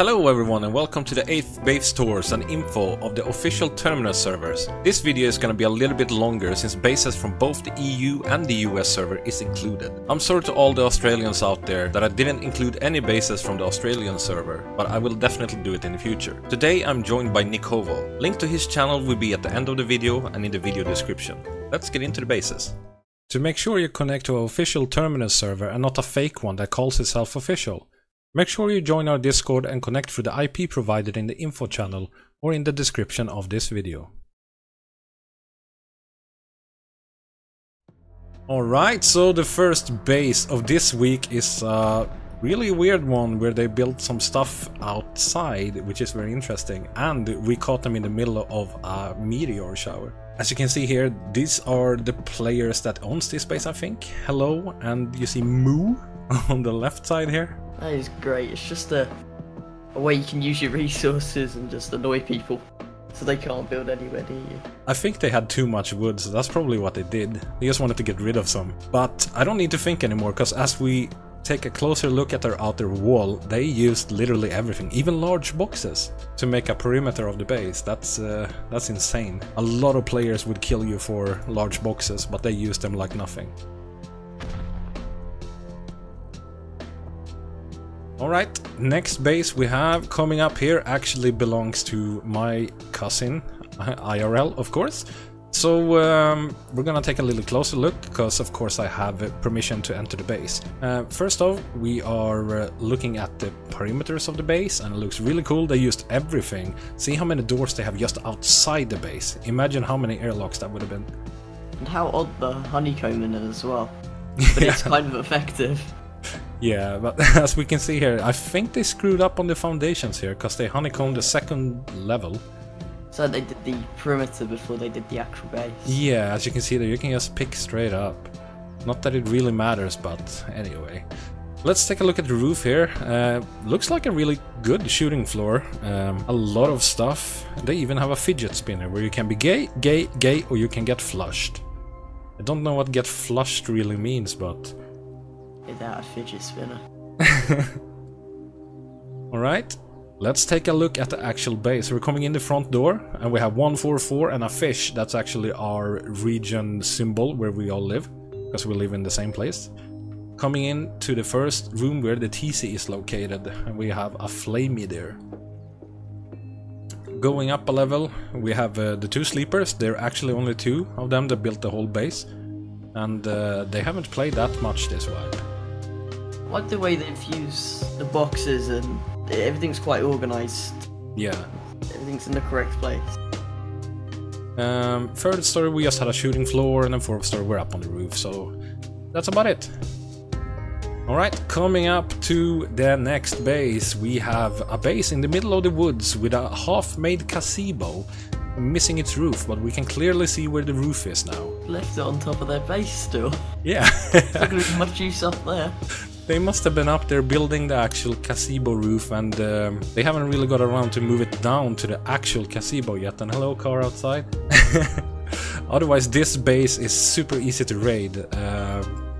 Hello everyone and welcome to the 8th base tours and info of the official Terminus servers. This video is gonna be a little bit longer since bases from both the EU and the US server is included. I'm sorry to all the Australians out there that I didn't include any bases from the Australian server, but I will definitely do it in the future. Today I'm joined by Nicovo. Link to his channel will be at the end of the video and in the video description. Let's get into the bases. To make sure you connect to an official Terminus server and not a fake one that calls itself official, make sure you join our Discord and connect through the IP provided in the info channel or in the description of this video. Alright, so the first base of this week is a really weird one where they built some stuff outside, which is very interesting, and we caught them in the middle of a meteor shower. As you can see here, these are the players that owns this base, I think. Hello, and you see Moo on the left side here. That is great. It's just a way you can use your resources and just annoy people so they can't build anywhere near you. I think they had too much wood, so that's probably what they did. They just wanted to get rid of some. But I don't need to think anymore, because as we take a closer look at their outer wall, they used literally everything, even large boxes, to make a perimeter of the base. That's insane. A lot of players would kill you for large boxes, but they used them like nothing. Alright, next base we have coming up here actually belongs to my cousin, IRL of course. So we're gonna take a little closer look, because of course I have permission to enter the base. First off, we are looking at the perimeters of the base, and it looks really cool. They used everything. See how many doors they have just outside the base. Imagine how many airlocks that would have been. And how odd the honeycomb in it as well. But it's kind of effective. Yeah, but as we can see here, I think they screwed up on the foundations here, because they honeycombed the second level. So they did the perimeter before they did the actual base. Yeah, as you can see there, you can just pick straight up. Not that it really matters, but anyway. Let's take a look at the roof here. Looks like a really good shooting floor. A lot of stuff. They even have a fidget spinner where you can be gay, or you can get flushed. I don't know what get flushed really means, but... without a fidget spinner. Alright, let's take a look at the actual base. We're coming in the front door, and we have 144 and a fish. That's actually our region symbol where we all live, because we live in the same place. Coming in to the first room where the TC is located, and we have a flamey there. Going up a level, we have the two sleepers. There are actually only two of them that built the whole base, and they haven't played that much this while. I like the way they've used the boxes, and everything's quite organised. Yeah. Everything's in the correct place. Third story we just had a shooting floor, and then fourth story we're up on the roof, so that's about it. Alright, coming up to the next base, we have a base in the middle of the woods with a half-made gazebo, missing its roof, but we can clearly see where the roof is now. Left it on top of their base still. Yeah. There's not going to be much use up there. They must have been up there building the actual gazebo roof, and they haven't really got around to move it down to the actual gazebo yet. And hello, car outside. Otherwise, this base is super easy to raid.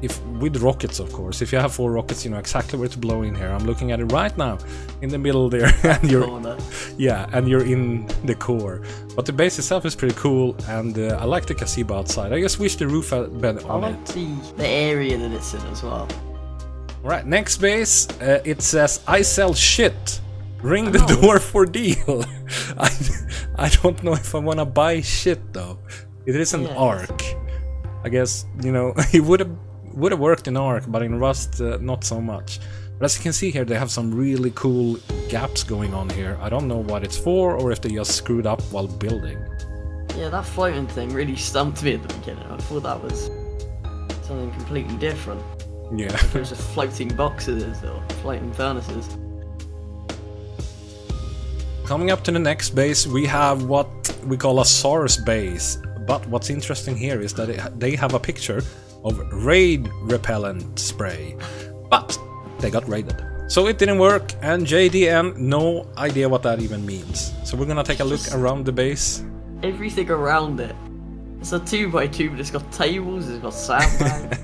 If with rockets, of course. If you have 4 rockets, you know exactly where to blow in here. I'm looking at it right now, in the middle there, and you're in the core. But the base itself is pretty cool, and I like the gazebo outside. I just wish the roof had been on it. I like the area that it's in as well. Alright, next base, it says, I sell shit. Ring the door for deal. I don't know if I wanna buy shit though. It is an Ark. I guess, you know, it would have worked in Ark, but in Rust, not so much. But as you can see here, they have some really cool gaps going on here. I don't know what it's for, or if they just screwed up while building. Yeah, that floating thing really stumped me at the beginning. I thought that was something completely different. Yeah. Like it was just floating boxes or floating furnaces. Coming up to the next base, we have what we call a SARS base. But what's interesting here is that they have a picture of raid repellent spray. But they got raided. So it didn't work, and JDM, no idea what that even means. So we're gonna take a look around the base. Everything around it. It's a 2x2, but it's got tables, it's got sandbags.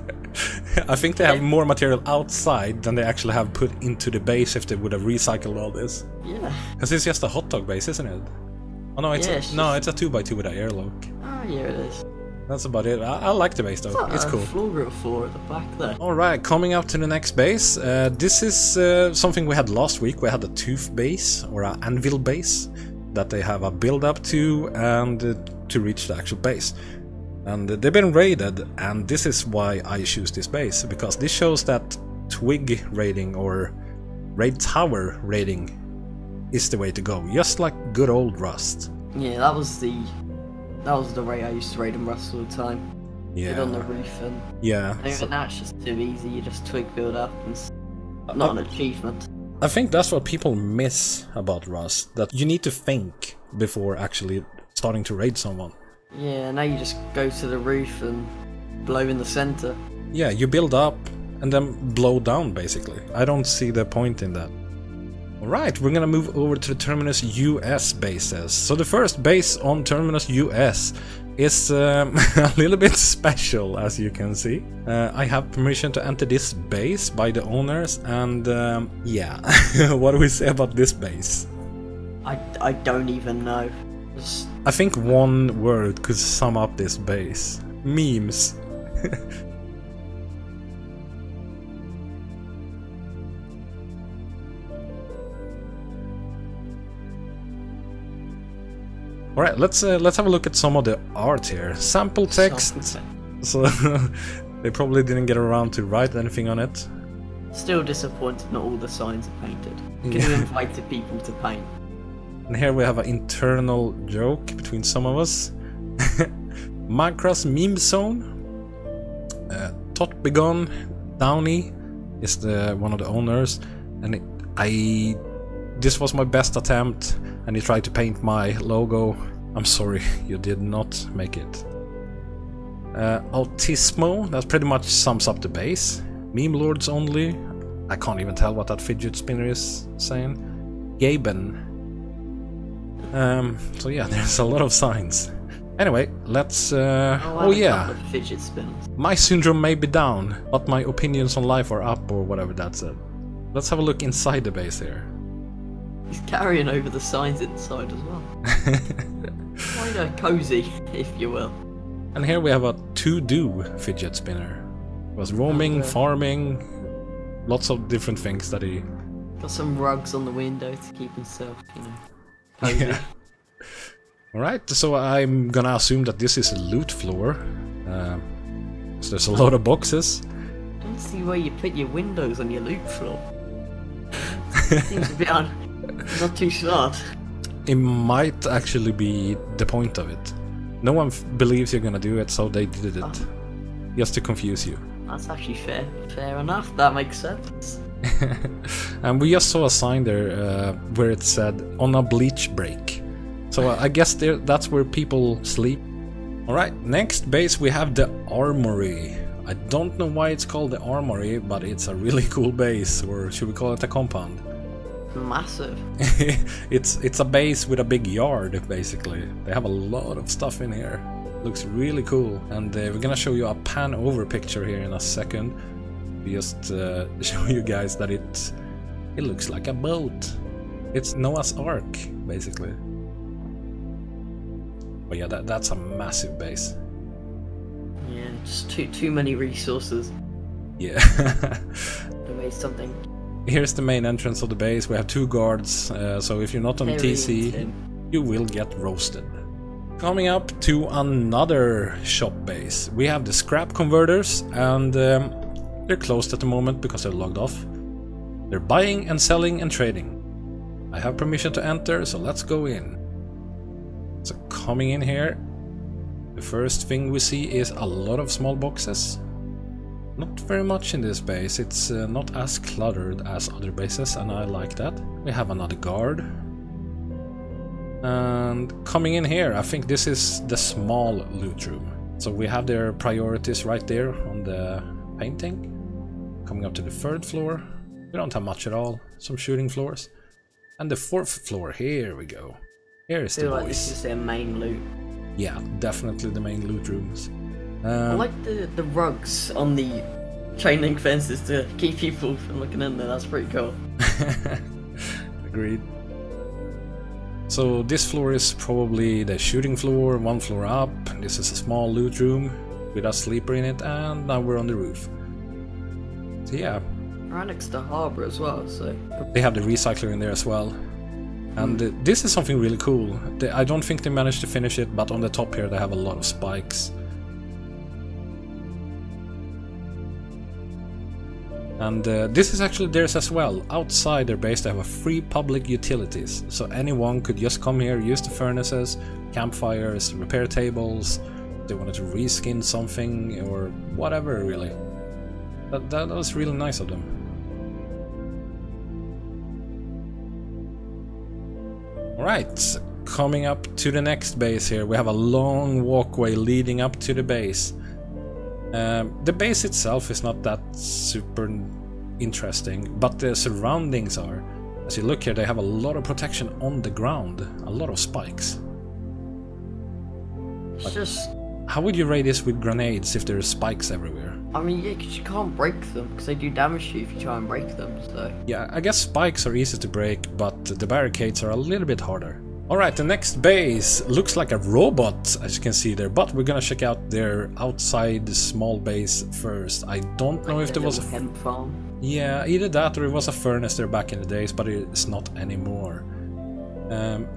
I think they have more material outside than they actually have put into the base if they would have recycled all this. Yeah. Because it's just a hot dog base, isn't it? Oh no, it's it's a 2x2 with an airlock. Oh yeah, it is. That's about it. I like the base though. It's cool. Floor at the back there. Alright, coming up to the next base. This is something we had last week. We had a tooth base, or an anvil base, that they have a build up to and to reach the actual base. And they've been raided, and this is why I choose this base, because this shows that twig raiding or raid tower raiding is the way to go, just like good old Rust. Yeah, that was the way I used to raid in Rust all the time. Yeah. Get on the roof and so now it's just too easy. You just twig build up and it's not an achievement. I think that's what people miss about Rust, that you need to think before actually starting to raid someone. Yeah, now you just go to the roof and blow in the center. Yeah, you build up and then blow down basically. I don't see the point in that. Alright, we're gonna move over to the Terminus US bases. So the first base on Terminus US is a little bit special, as you can see. I have permission to enter this base by the owners, and yeah, what do we say about this base? I don't even know. I think one word could sum up this base. Memes. Alright, let's have a look at some of the art here. Sample text. So they probably didn't get around to write anything on it. Still disappointed not all the signs are painted. Could have invited people to paint. And here we have an internal joke between some of us. Macross Meme Zone. Tot Begon Downey is one of the owners, and this was my best attempt, and he tried to paint my logo. I'm sorry, you did not make it. Autismo, that pretty much sums up the base. Meme Lords only. I can't even tell what that fidget spinner is saying. Gaben. So yeah, there's a lot of signs. Anyway, let's oh yeah, fidget spinners. My syndrome may be down, but my opinions on life are up, or whatever that said. Let's have a look inside the base here. He's carrying over the signs inside as well. Quite a cozy, if you will. And here we have a to-do fidget spinner. It was roaming, farming, lots of different things that he... Got some rugs on the window to keep himself, you know, cozy. Yeah. Alright, so I'm gonna assume that this is a loot floor. So there's a lot of boxes. I don't see where you put your windows on your loot floor. Seems a bit not too smart. It might actually be the point of it. No one believes you're gonna do it, so they did it. Just to confuse you. That's actually fair. Fair enough, that makes sense. And we just saw a sign there where it said, on a bleach break. So I guess that's where people sleep. Alright, next base we have the Armory. I don't know why it's called the Armory, but it's a really cool base, or should we call it a compound? Massive. It's a base with a big yard, basically. They have a lot of stuff in here. Looks really cool. And we're gonna show you a pan over picture here in a second. Just show you guys that it looks like a boat. It's Noah's Ark, basically. But yeah, that's a massive base. Yeah, just too many resources. Yeah. They made something. Here's the main entrance of the base. We have 2 guards, so if you're not on TC, you will get roasted. Coming up to another shop base. We have the scrap converters, and they're closed at the moment because they're logged off. They're buying and selling and trading. I have permission to enter, so let's go in. So coming in here, the first thing we see is a lot of small boxes. Not very much in this base, it's not as cluttered as other bases, and I like that. We have another guard. And coming in here, I think this is the small loot room. So we have their priorities right there on the painting. Coming up to the 3rd floor, we don't have much at all, some shooting floors. And the 4th floor, here we go. Here is the like boys. This is their main loot. Yeah, definitely the main loot rooms. I like the rugs on the chain link fences to keep people from looking in there. That's pretty cool. Agreed. So this floor is probably the shooting floor, one floor up. This is a small loot room with a sleeper in it, and now we're on the roof. So yeah. Right next to harbour as well, so... They have the recycler in there as well. And this is something really cool. I don't think they managed to finish it, but on the top here they have a lot of spikes. And this is actually theirs as well. Outside their base they have a free public utilities. So anyone could just come here, use the furnaces, campfires, repair tables. If they wanted to reskin something or whatever really. That was really nice of them. Alright, coming up to the next base here, we have a long walkway leading up to the base. The base itself is not that super interesting, but the surroundings are. As you look here, they have a lot of protection on the ground, a lot of spikes. It's just... How would you rate this with grenades if there are spikes everywhere? I mean, yeah, 'cause you can't break them, because they do damage to you if you try and break them, so... Yeah, I guess spikes are easy to break, but the barricades are a little bit harder. Alright, the next base looks like a robot, as you can see there, but we're gonna check out their outside small base first. I don't know if there was a hemp farm. Yeah, either that or it was a furnace there back in the days, but it's not anymore.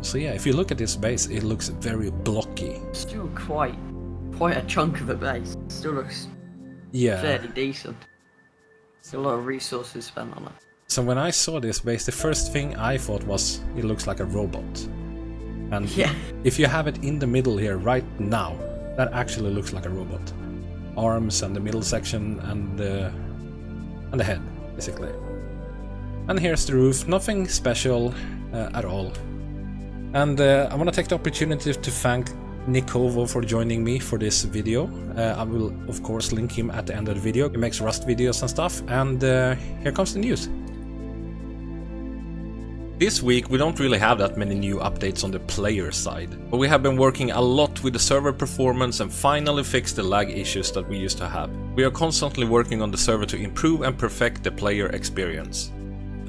So yeah, if you look at this base, it looks very blocky. Still quite a chunk of a base. Still looks fairly decent. Still a lot of resources spent on it. So when I saw this base, the first thing I thought was it looks like a robot. And if you have it in the middle here right now, that actually looks like a robot. Arms and the middle section and the head, basically. And here's the roof, nothing special at all. And I want to take the opportunity to thank Nicovo for joining me for this video. I will of course link him at the end of the video. He makes Rust videos and stuff, and here comes the news. This week we don't really have that many new updates on the player side, but we have been working a lot with the server performance and finally fixed the lag issues that we used to have. We are constantly working on the server to improve and perfect the player experience.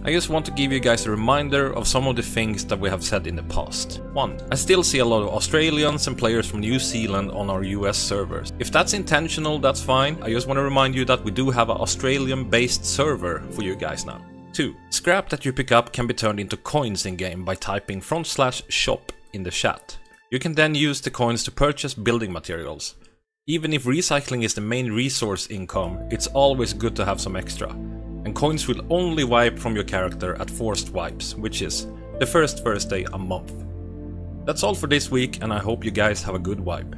I just want to give you guys a reminder of some of the things that we have said in the past. 1. I still see a lot of Australians and players from New Zealand on our US servers. If that's intentional, that's fine. I just want to remind you that we do have an Australian-based server for you guys now. 2. Scrap that you pick up can be turned into coins in-game by typing /shop in the chat. You can then use the coins to purchase building materials. Even if recycling is the main resource income, it's always good to have some extra. And coins will only wipe from your character at forced wipes, which is the first Thursday a month. That's all for this week, and I hope you guys have a good wipe.